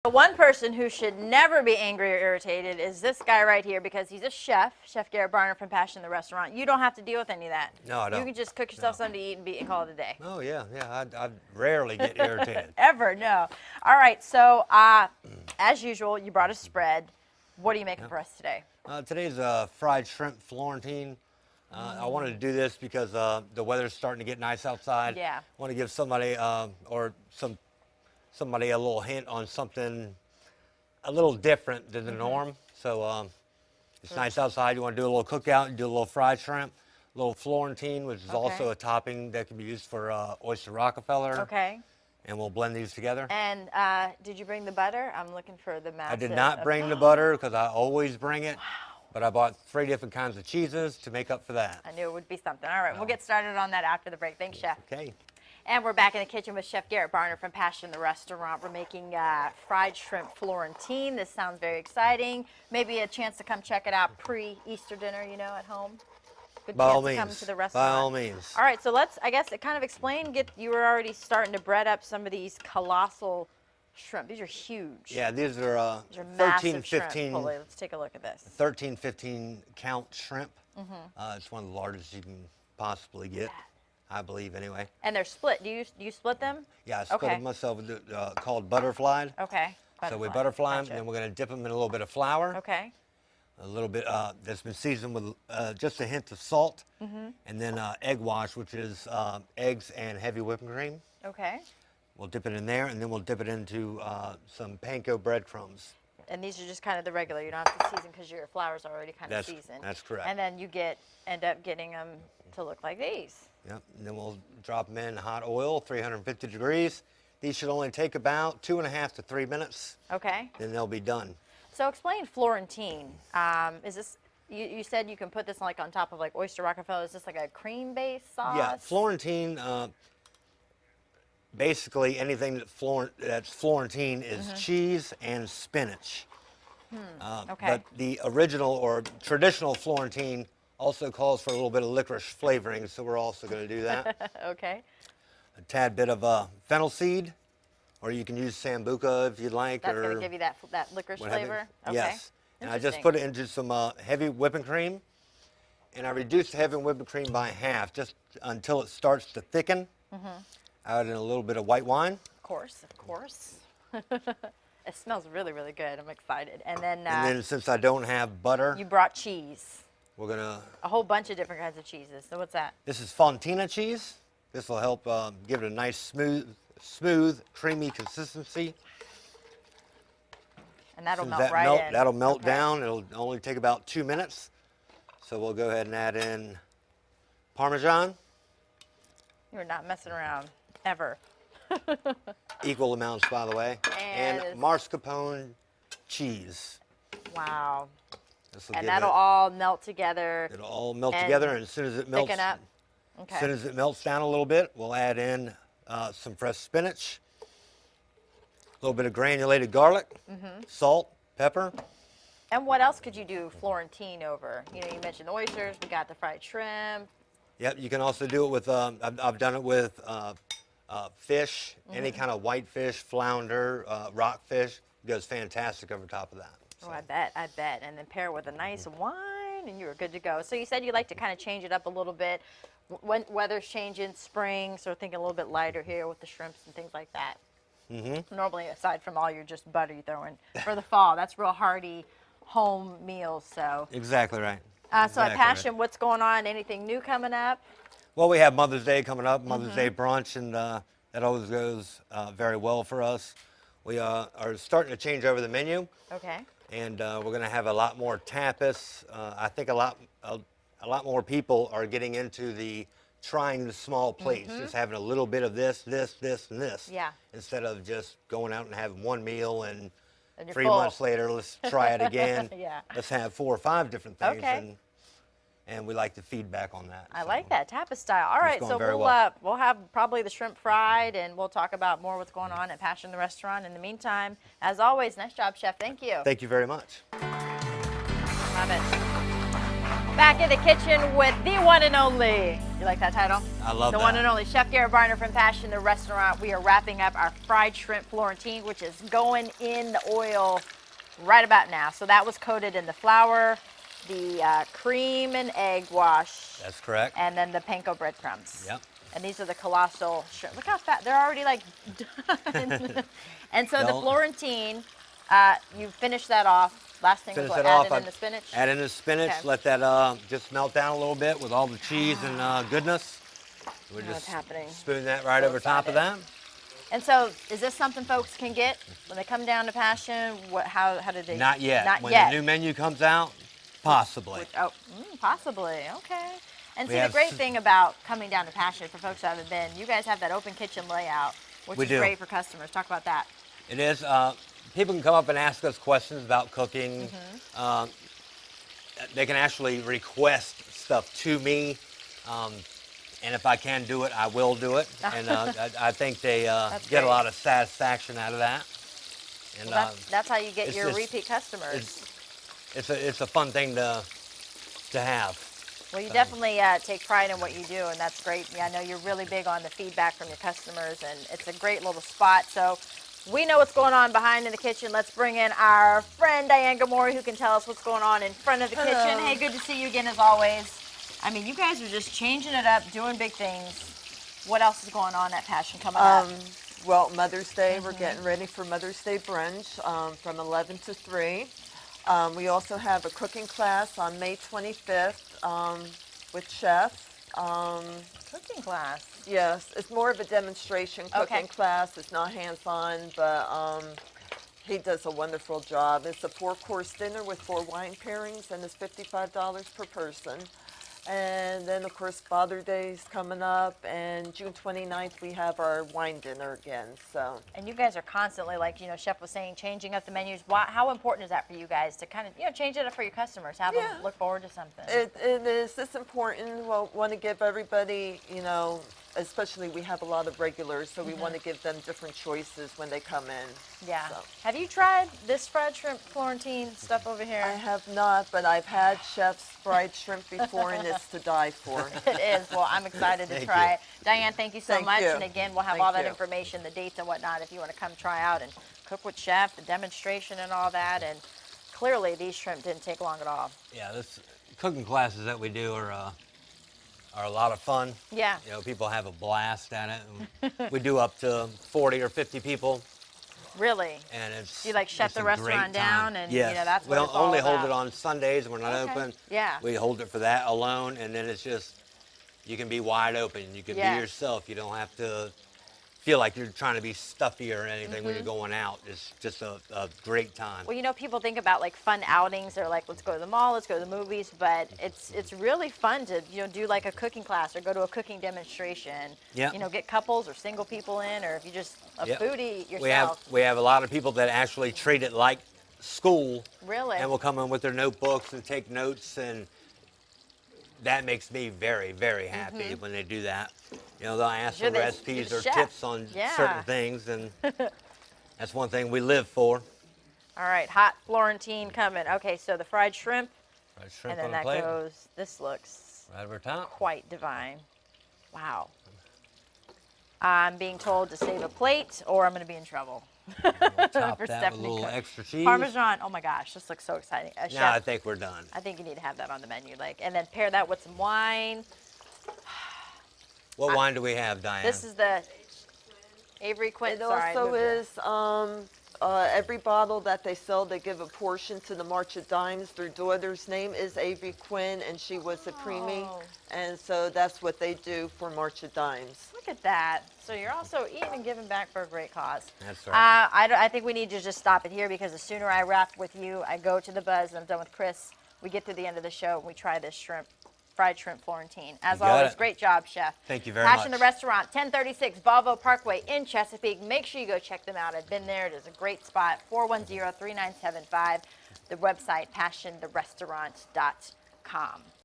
The one person who should never be angry or irritated is this guy right here because he's a chef, Chef Garrett Barner from Passion the Restaurant. You don't have to deal with any of that. No, I don't. You can just cook yourself something to eat and call it a day. Oh, yeah. I rarely get irritated. Ever, no. All right, so as usual, you brought a spread. What are you making for us today? Today's fried shrimp Florentine. I wanted to do this because the weather's starting to get nice outside. Yeah. I want to give somebody somebody a little hint on something a little different than the norm. So it's nice outside. You want to do a little cookout and do a little fried shrimp, a little Florentine, which is also a topping that can be used for oyster Rockefeller. Okay. And we'll blend these together. And did you bring the butter? I'm looking for the massive. I did not bring the butter because I always bring it. Wow. But I bought 3 different kinds of cheeses to make up for that. I knew it would be something. All right, we'll get started on that after the break. Thanks, Chef. Okay. And we're back in the kitchen with Chef Garrett Barner from Passion the Restaurant. We're making fried shrimp Florentine. This sounds very exciting. Maybe a chance to come check it out pre-Easter dinner, you know, at home. Good By all chance to come means. to the restaurant. By all means. All right, so let's, I guess, kind of explain. You were already starting to bread up some of these colossal shrimp. These are huge. Yeah, these are 13, 15. Let's take a look at this. 13, 15 count shrimp. It's one of the largest you can possibly get, I believe, anyway. And they're split. Do you split them? Yeah, I split them myself. Called butterflied. Okay. So we butterfly them, and then we're going to dip them in a little bit of flour. Okay. A little bit that's been seasoned with just a hint of salt, and then egg wash, which is eggs and heavy whipping cream. Okay. We'll dip it in there, and then we'll dip it into some panko breadcrumbs. And these are just kind of the regular. You don't have to season because your flour's already kind of seasoned. That's correct. And then you end up getting them to look like these. Yep. And then we'll drop them in hot oil, 350 degrees. These should only take about 2.5 to 3 minutes. Okay. Then they'll be done. So explain Florentine. Is this? You said you can put this like on top of like oyster Rockefeller. Is this like a cream-based sauce? Yeah, Florentine. Basically, anything that's Florentine is cheese and spinach. Okay. But the original or traditional Florentine also calls for a little bit of licorice flavoring, so we're also going to do that. Okay. A tad bit of fennel seed, or you can use sambuca if you'd like. That's going to give you that licorice flavor? Okay. Yes. And I just put it into some heavy whipping cream, and I reduced the heavy whipping cream by half, just until it starts to thicken. I add in a little bit of white wine. Of course, of course. It smells really, really good. I'm excited. And then Since I don't have butter, you brought cheese. we're gonna. A whole bunch of different kinds of cheeses. So what's that? This is Fontina cheese. This will help give it a nice smooth, creamy consistency. And that'll melt right in. That'll melt down. It'll only take about 2 minutes. So we'll go ahead and add in Parmesan. You're not messing around, ever. Equal amounts, by the way. And mascarpone cheese. Wow. And that'll all melt together. It'll all melt together, and as soon as it melts, thicken up. Okay. as soon as it melts down a little bit, we'll add in some fresh spinach, a little bit of granulated garlic, salt, pepper. And what else could you do Florentine over? You know, you mentioned oysters. We got the fried shrimp. Yep, you can also do it with, I've done it with fish, any kind of white fish, flounder, rockfish. It goes fantastic over top of that. So. Oh, I bet. And then pair it with a nice wine, and you're good to go. So you said you like to kind of change it up a little bit. When weather's changing, spring, so thinking a little bit lighter here with the shrimps and things like that. Normally, aside from all your just butter you throw in for the fall, that's real hearty home meals. So Exactly right. So at Passion, what's going on? Anything new coming up? Well, we have Mother's Day coming up, Mother's Day brunch, and that always goes very well for us. We are starting to change over the menu. Okay. And we're going to have a lot more tapas. I think a lot more people are getting into trying the small plates, just having a little bit of this, and this. Yeah. Instead of just going out and having one meal and you're 3 full. months later, let's try it again. Yeah. Let's have 4 or 5 different things. Okay. And we like the feedback on that. I like that tapas style. All right, so we'll have probably the shrimp fried, and we'll talk about more what's going on at Passion the Restaurant. In the meantime, as always, nice job, Chef. Thank you. Thank you very much. Love it. Back in the kitchen with the one and only You like that title? I love the that. one and only Chef Garrett Barner from Passion, the restaurant. We are wrapping up our fried shrimp Florentine, which is going in the oil right about now. So that was coated in the flour, the cream and egg wash. That's correct. And then the panko breadcrumbs. Yep. And these are the colossal shrimp. Look how fat. They're already like done. And so the Florentine, you finish that off. Last thing was Finish what? it off. Add it in the spinach? Add in the spinach. Okay. Let that just melt down a little bit with all the cheese and goodness. We're What's just happening? spoon that right So over top of that. And so, is this something folks can get when they come down to Passion? How did they? Not yet. Not when yet. the new menu comes out, possibly. Possibly. Okay. And We see, the have great thing about coming down to Passion, for folks who haven't been, you guys have that open kitchen layout, which We is do. great for customers. Talk about that. It is. People can come up and ask us questions about cooking. They can actually request stuff to me. And if I can do it, I will do it. And I think they get great. a lot of satisfaction out of that. And Well, that's how you get it's your just- repeat customers. it's a fun thing to have. Well, you definitely take pride in what you do, and that's great. Yeah, I know you're really big on the feedback from your customers, and it's a great little spot. So we know what's going on behind in the kitchen. Let's bring in our friend Diane Gamori, who can tell us what's going on in front of the kitchen. Hey, good to see you again as always. I mean, you guys are just changing it up, doing big things. What else is going on at Passion coming up? Well, Mother's Day, we're getting ready for Mother's Day brunch from 11 to 3. We also have a cooking class on May 25th with Chef. Cooking class. Yes, it's more of a demonstration cooking class. It's not hands-on, but he does a wonderful job. It's a 4-course dinner with 4 wine pairings, and it's $55 per person. And then, of course, Father's Day's coming up, and June 29th, we have our wine dinner again, so. And you guys are constantly, like, Chef was saying, changing up the menus. How important is that for you guys to kind of, change it up for your customers, have them look forward to something? It is. It's important. We'll want to give everybody, especially we have a lot of regulars, so we want to give them different choices when they come in. Yeah. So. Have you tried this fried shrimp Florentine stuff over here? I have not, but I've had Chef's fried shrimp before, and it's to die for. It is. Well, I'm excited to Thank try you. it. Diane, thank you so Thank much. you. And again, we'll have Thank all that you. information, the dates and whatnot, if you want to come try out and cook with Chef, the demonstration and all that. And clearly, these shrimp didn't take long at all. Yeah, this cooking classes that we do are a lot of fun. Yeah. People have a blast at it. And we do up to 40 or 50 people, Really? and it's You, like, shut it's the a restaurant great down time. and, yes. that's we what don't it's all only hold about. it on Sundays when we're not Okay. open. Yeah. We hold it for that alone, and then it's just you can be wide open. You can Yes. be yourself. You don't have to feel like you're trying to be stuffy or anything when you're going out. It's just a great time. Well, people think about like fun outings. They're like, let's go to the mall, let's go to the movies. But it's really fun to do like a cooking class or go to a cooking demonstration. Yeah. Get couples or single people in, or if you just a Yep. foodie yourself. We have a lot of people that actually treat it like school. Really? And will come in with their notebooks and take notes, and that makes me very, very happy when they do that. They'll ask for You're the recipes or chef. tips on Yeah. certain things, and that's one thing we live for. All right, hot Florentine coming. Okay, so the fried shrimp, Fried shrimp and then on a that plate, goes. This looks right over top. quite divine. Wow. I'm being told to save a plate, or I'm going to be in trouble. Top For that with a Stephanie little Cook. extra cheese. Parmesan. Oh my gosh, this looks so exciting. Now Chef, I think we're done. I think you need to have that on the menu, and then pair that with some wine. What wine do we have, Diane? This is the Avery Quinn. It Sorry, I also moved it. is every bottle that they sell, they give a portion to the March of Dimes. Their daughter's name is Avery Quinn, and she was a preemie, Oh. and so that's what they do for March of Dimes. Look at that. So you're also even giving back for a great cause. That's right. I think we need to just stop it here because the sooner I wrap with you, I go to the buzz, and I'm done with Chris. We get to the end of the show, and we try this fried shrimp Florentine. As You got always, it. great job, Chef. Thank you very Passion much. the Restaurant, 1036 Volvo Parkway in Chesapeake. Make sure you go check them out. I've been there. It is a great spot. 410-3975. The website, passiontherestaurant.com.